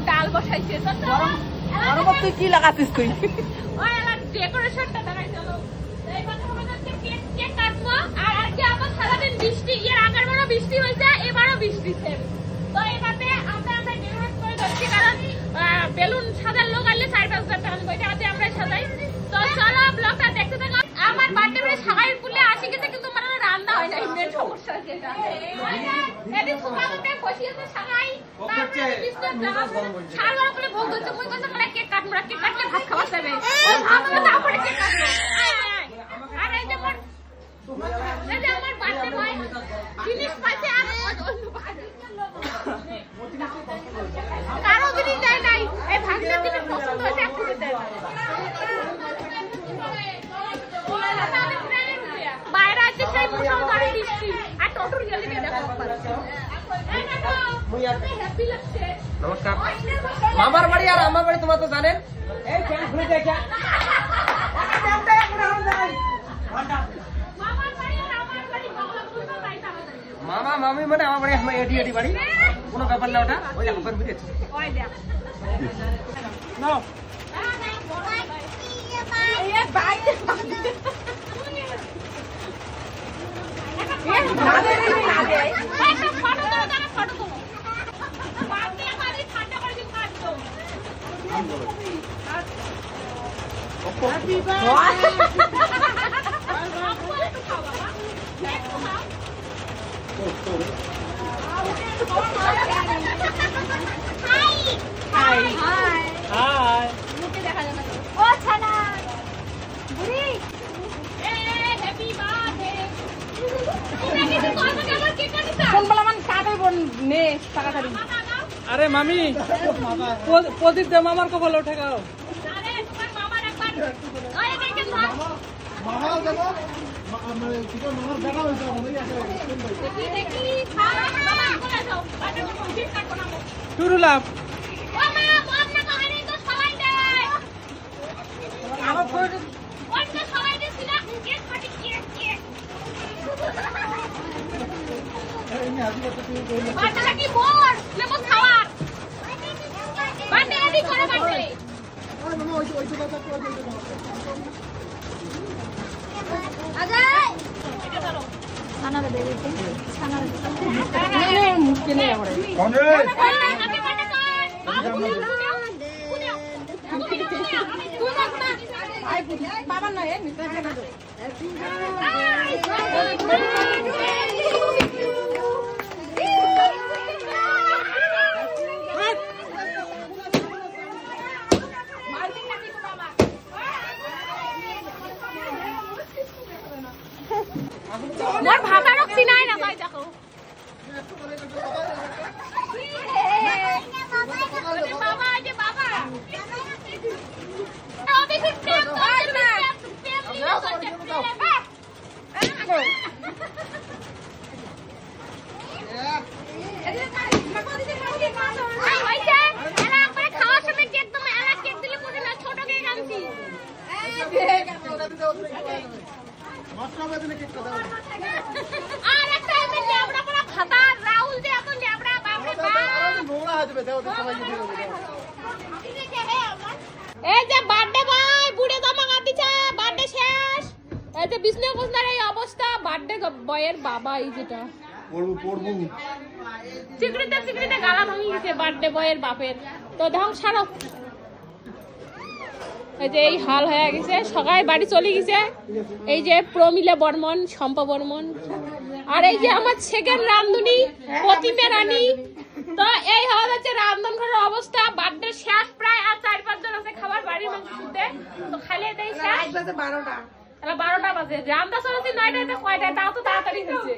ডাল বসাইছে তুই কি লাগাতিস তুই ডেকোরেশনটা দেখাই চলো কেক কাটবো। আর আজকে আবার সারাদিন বৃষ্টি, এর আগের বারও বৃষ্টি হয়েছে, এবারও বৃষ্টি সেম। তো এবারে আমরা ডেকোরেট করে যাচ্ছি, কারণ বেলুন সাজার লোক আনলে 4-5 টাকা নেবো, এটা আজকে আমরা সাজাই। তো চলো ব্লগটা দেখতে থাকো। আমার বার্থডে করে সবাই বলে আসি গেছে, কিন্তু মানে রান্না হয় না, মেন সমস্যা যেটা এদিন সুপারতে বসিয়েছে সবাই, তারপরে বিস্কুট দাও সারা করে ভোগ হচ্ছে। মুই কইছে মানে কেক কাটবো, কেক কাটলে ভাত খাওয়া যাবে, আমরা তারপরে কেক কাটবো। আর এই যে আমার বার্থডে বয় জিনিস পাইছে, আর কারো জিনিস দেয় নাই, এই ভাগিনার জিনিস পছন্দ হয়েছে একটু দেয় বাইরে আছে সেই মুসলমানের বৃষ্টি আর টোটোর গেলে দেখো হ্যাপি লাগছে। নমস্কার। মামার বাড়ি আর আমার বাড়ি তোমরা তো জানেন। এই ফ্যান খুলে দেখে মামা মামি মানে আমার বাড়ি, আমার এডি এডি বাড়ি, কোনো ব্যাপার না ওটা। ওই দেখো বুঝেছি ওই দেখ নাও এই ভাই আরে মামি প্রদীপ দে মামার কপাল উঠে গাও। শুরু লাভ বাবা নয় মোর ভাতা রক্সি নাই না ভাই দেখো বাবা যে বাবা আমি কি প্রেম করতে না প্রেম খাওয়ার সময় কেক তুমি এলাক কেক দিলে কোন না ছোট কেক আনছি আর একটা আমি লেবড়া পড়া খাতা রাহুল যে এখন লেবড়া বাপরে বাপ নোংরা হয়ে যাবে দাও সবাই এই যে বার্থডে বয় বুড়ে জামা কাটিছে বার্থডে শেষ। এই যে বিষ্ণু কুসনার এই অবস্থা, বার্থডে বয়ের বাবা এই যেটা পড়বো সিক্রেটে গালা ভাঙি গেছে বার্থডে বয়ের বাপের। তো ঢং সারো, এই যে এই হাল হয়ে গেছে, সবাই বাড়ি চলে গেছে। এই যে প্রমিলা বর্মন, শম্পা বর্মন, আর এই যে আমার সেকেন্ড রান্ধুনি প্রতিমা রানী। তো এই হওয়া যাচ্ছে রান্ধন ঘরের অবস্থা। বার্থডে শেষ প্রায়, আর 4-5 জন আছে খাবার বাড়ির মাংস শুনতে। তো খাইলে দেয় শেষ 12টা বাজে, যে আমরা চলেছি 9টায়, কয়টায়, তাও তো তাড়াতাড়ি হয়েছে।